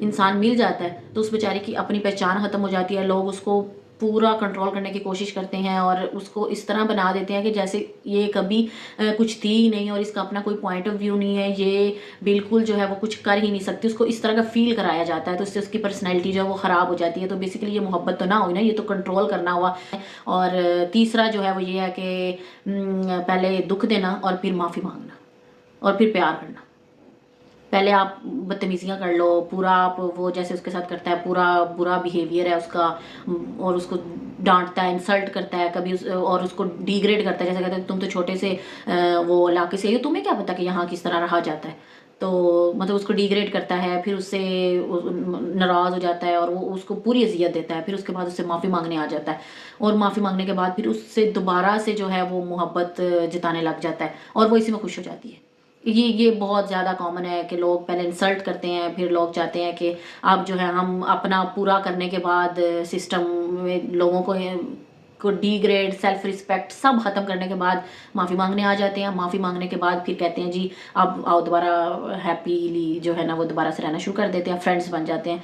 انسان مل جاتا ہے تو اس بیچاری کی اپنی پہچان ختم ہو جاتی ہے. لوگ اس کو پورا کنٹرول کرنے کی کوشش کرتے ہیں اور اس کو اس طرح بنا دیتے ہیں کہ جیسے یہ کبھی کچھ تھی ہی نہیں اور اس کا اپنا کوئی پوائنٹ آف ویو نہیں ہے, یہ بالکل جو ہے وہ کچھ کر ہی نہیں سکتی. اس کو اس طرح کا فیل کرایا جاتا ہے تو اس سے اس کی پرسنالٹی جو ہے وہ خراب ہو جاتی ہے. تو بیسیکلی یہ محبت تو نہ ہوئی نا, یہ تو کنٹرول کرنا ہوا. اور تیسرا جو ہے وہ یہ ہے کہ پہلے دکھ دینا اور پھر معافی مانگنا اور پھر پیار کرنا. پہلے آپ بدتمیزیاں کر لو, پورا آپ وہ جیسے اس کے ساتھ کرتا ہے پورا برا بیہیویئر ہے اس کا, اور اس کو ڈانٹتا ہے, انسلٹ کرتا ہے کبھی اور اس کو ڈیگریڈ کرتا ہے, جیسے کہتے ہیں تم تو چھوٹے سے وہ علاقے سے ہی ہو, تمہیں کیا پتا کہ یہاں کس طرح رہا جاتا ہے. تو مطلب اس کو ڈیگریڈ کرتا ہے, پھر اس سے ناراض ہو جاتا ہے اور وہ اس کو پوری اذیت دیتا ہے. پھر اس کے بعد اس سے معافی مانگنے آ جاتا ہے اور معافی مانگنے کے بعد پھر اس سے دوبارہ سے جو ہے وہ محبت جتانے لگ جاتا ہے اور وہ اسی میں خوش ہو جاتی ہے. یہ بہت زیادہ کامن ہے کہ لوگ پہلے انسلٹ کرتے ہیں, پھر لوگ چاہتے ہیں کہ اب جو ہے ہم اپنا پورا کرنے کے بعد سسٹم میں لوگوں کو ڈیگریڈ, سیلف رسپیکٹ سب ختم کرنے کے بعد معافی مانگنے آ جاتے ہیں. معافی مانگنے کے بعد پھر کہتے ہیں جی اب آؤ دوبارہ ہیپیلی جو ہے نا وہ دوبارہ سے رہنا شروع کر دیتے ہیں, فرینڈس بن جاتے ہیں.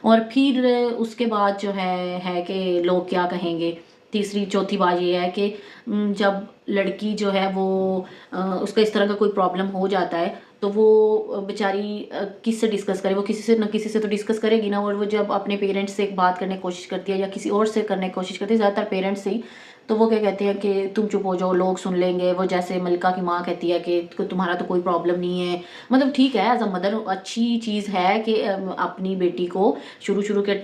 اور پھر اس کے بعد جو ہے کہ لوگ کیا کہیں گے. تیسری چوتھی بات یہ ہے کہ جب لڑکی جو ہے وہ اس کا اس طرح کا کوئی پرابلم ہو جاتا ہے تو وہ بیچاری کس سے ڈسکس کرے, وہ کسی سے نہ کسی سے تو ڈسکس کرے گی نا. اور وہ جب اپنے پیرنٹس سے ایک بات کرنے کی کوشش کرتی ہے یا کسی اور سے کرنے کی کوشش کرتی ہے, زیادہ تر پیرنٹس سے ہی, تو وہ کیا کہتے ہیں کہ تم چپ ہو جاؤ, لوگ سن لیں گے. وہ جیسے ملکہ کی ماں کہتی ہے کہ تمہارا تو کوئی پرابلم نہیں ہے. مطلب ٹھیک ہے, ایز اے مدر اچھی چیز ہے کہ اپنی بیٹی کو شروع کے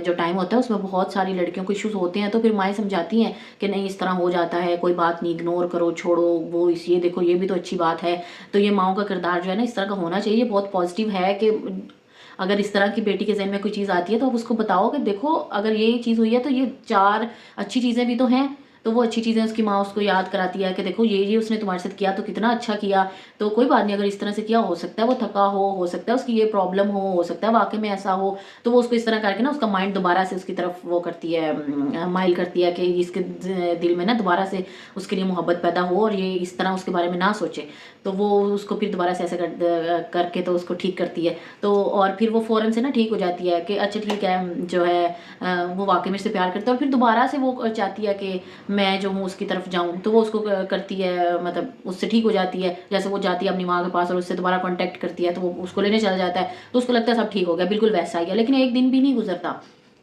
جو ٹائم ہوتا ہے اس میں بہت ساری لڑکیوں کو ایشوز ہوتے ہیں تو پھر مائیں سمجھاتی ہیں کہ نہیں اس طرح ہو جاتا ہے, کوئی بات نہیں, اگنور کرو, چھوڑو, وہ یہ دیکھو یہ بھی تو اچھی بات ہے. تو یہ ماؤں کا کردار جو ہے نا اس طرح کا ہونا چاہیے. یہ بہت پازیٹیو ہے کہ اگر اس طرح کی بیٹی کے ذہن میں کوئی چیز آتی ہے تو آپ اس کو بتاؤ کہ دیکھو اگر یہ چیز ہوئی ہے تو یہ 4 اچھی چیزیں بھی تو ہیں. تو وہ اچھی چیزیں اس کی ماں اس کو یاد کراتی ہے کہ دیکھو یہ اس نے تمہارے ساتھ کیا تو کتنا اچھا کیا, تو کوئی بات نہیں, اگر اس طرح سے کیا, ہو سکتا ہے وہ تھکا ہو سکتا ہے اس کی یہ پرابلم ہو سکتا ہے واقعی میں ایسا ہو. تو وہ اس کو اس طرح کر کے نا اس کا مائنڈ دوبارہ سے اس کی طرف وہ کرتی ہے, مائل کرتی ہے کہ اس کے دل میں نا دوبارہ سے اس کے لیے محبت پیدا ہو اور یہ اس طرح اس کے بارے میں نہ سوچے. تو وہ اس کو پھر دوبارہ سے ایسے کر کے تو اس کو ٹھیک کرتی ہے. تو اور پھر وہ فوراً سے نا ٹھیک ہو جاتی ہے کہ اچھا ٹھیک ہے جو ہے وہ واقعی میرے سے پیار کرتا ہے. اور پھر دوبارہ سے وہ چاہتی ہے کہ میں جو ہوں اس کی طرف جاؤں, تو وہ اس کو کرتی ہے, مطلب اس سے ٹھیک ہو جاتی ہے. جیسے وہ جاتی ہے اپنی ماں کے پاس اور اس سے دوبارہ کانٹیکٹ کرتی ہے تو وہ اس کو لینے چلا جاتا ہے, تو اس کو لگتا ہے سب ٹھیک ہو گیا, بالکل ویسا ہی ہے. لیکن ایک دن بھی نہیں گزرتا,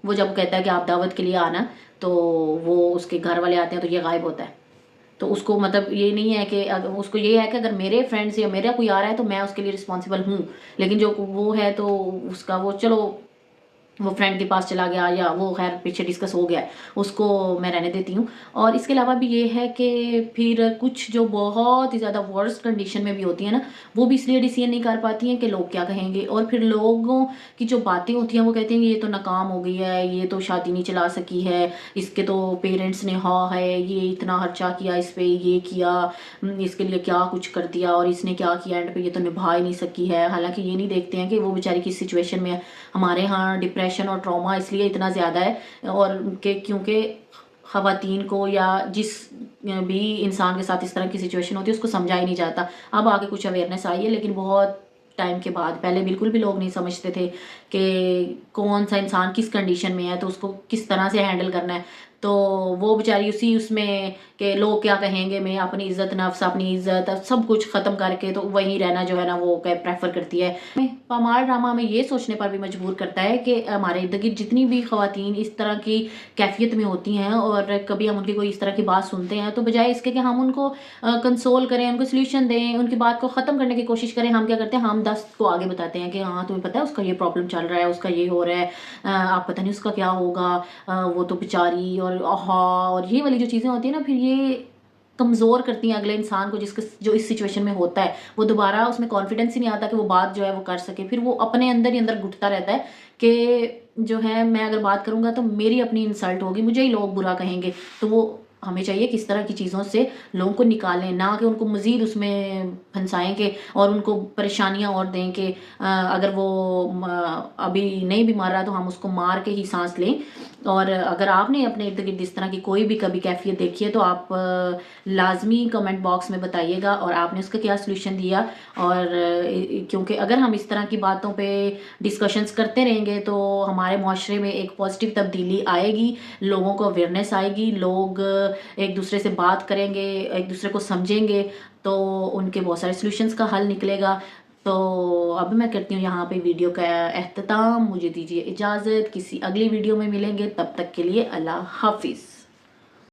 وہ جب کہتا ہے کہ آپ دعوت کے لیے آنا تو وہ اس کے گھر والے آتے ہیں تو یہ غائب ہوتا ہے. تو اس کو مطلب یہ نہیں ہے کہ اس کو یہ ہے کہ اگر میرے فرینڈس یا میرا کوئی آ رہا ہے تو میں اس کے لیے رسپانسبل ہوں. لیکن جو وہ ہے تو اس کا وہ چلو وہ فرینڈ کے پاس چلا گیا یا وہ خیر پیچھے ڈسکس ہو گیا, اس کو میں رہنے دیتی ہوں. اور اس کے علاوہ بھی یہ ہے کہ پھر کچھ جو بہت ہی زیادہ ورسٹ کنڈیشن میں بھی ہوتی ہیں نا, وہ بھی اس لیے ڈیسیژن نہیں کر پاتی ہیں کہ لوگ کیا کہیں گے. اور پھر لوگوں کی جو باتیں ہوتی ہیں وہ کہتے ہیں کہ یہ تو ناکام ہو گئی ہے, یہ تو شادی نہیں چلا سکی ہے, اس کے تو پیرنٹس نے ہاں ہے, یہ اتنا خرچہ کیا اس پہ, یہ کیا, اس کے لیے کیا کچھ کر دیا, اور اس نے کیا کیا اینڈ پہ یہ تو نبھا ہی نہیں سکی ہے. حالانکہ یہ نہیں دیکھتے ہیں کہ وہ بیچاری کس سچویشن میں. ہمارے ہاں ڈپریشن اور ٹراما اس لیے اتنا زیادہ ہے اور کہ کیونکہ خواتین کو یا جس بھی انسان کے ساتھ اس طرح کی سچویشن ہوتی ہے اس کو سمجھا ہی نہیں جاتا. اب آگے کچھ اویئرنیس آئی ہے لیکن بہت ٹائم کے بعد. پہلے بالکل بھی لوگ نہیں سمجھتے تھے کہ کون سا انسان کس کنڈیشن میں ہے تو اس کو کس طرح سے ہینڈل کرنا ہے. تو وہ بیچاری اس میں کہ لوگ کیا کہیں گے میں اپنی عزت نفس, اپنی عزت سب کچھ ختم کر کے تو وہیں رہنا جو ہے نا وہ پریفر کرتی ہے. پامال ڈرامہ ہمیں یہ سوچنے پر بھی مجبور کرتا ہے کہ ہمارے ارد گرد جتنی بھی خواتین اس طرح کی کیفیت میں ہوتی ہیں اور کبھی ہم ان کی کوئی اس طرح کی بات سنتے ہیں تو بجائے اس کے کہ ہم ان کو کنسول کریں, ان کو سلیوشن دیں, ان کی بات کو ختم کرنے کی کوشش کریں, ہم کیا کرتے ہیں, ہم 10 کو آگے بتاتے ہیں کہ ہاں تمہیں پتہ ہے اس کا یہ پرابلم چل رہا ہے, اس کا یہ ہو رہا ہے, آپ پتہ نہیں اس کا کیا ہوگا, وہ تو بیچاری, اور یہ والی جو چیزیں ہوتی ہیں نا پھر یہ کمزور کرتی ہیں اگلے انسان کو جو اس سچویشن میں ہوتا ہے. وہ دوبارہ اس میں کانفیڈنس ہی نہیں آتا کہ وہ بات جو ہے وہ کر سکے. پھر وہ اپنے اندر ہی اندر گھٹتا رہتا ہے کہ جو ہے میں اگر بات کروں گا تو میری اپنی انسلٹ ہوگی, مجھے ہی لوگ برا کہیں گے. تو وہ ہمیں چاہیے کس طرح کی چیزوں سے لوگوں کو نکالیں، نہ کہ ان کو مزید اس میں پھنسائیں کہ اور ان کو پریشانیاں اور دیں کہ اگر وہ ابھی نہیں بھی مر رہا تو ہم اس کو مار کے ہی سانس لیں۔ اور اگر آپ نے اپنے ارد گرد اس طرح کی کوئی بھی کبھی کیفیت دیکھی ہے تو آپ لازمی کمنٹ باکس میں بتائیے گا اور آپ نے اس کا کیا سلوشن دیا۔ اور کیونکہ اگر ہم اس طرح کی باتوں پہ ڈسکشنز کرتے رہیں گے تو ہمارے معاشرے میں ایک پازیٹیو تبدیلی آئے گی، لوگوں کو اویئرنیس آئے گی، لوگ ایک دوسرے سے بات کریں گے، ایک دوسرے کو سمجھیں گے، تو ان کے بہت سارے سلوشنز کا حل نکلے گا۔ تو اب میں کرتی ہوں یہاں پہ ویڈیو کا اختتام، مجھے دیجیے اجازت، کسی اگلی ویڈیو میں ملیں گے، تب تک کے لیے اللہ حافظ۔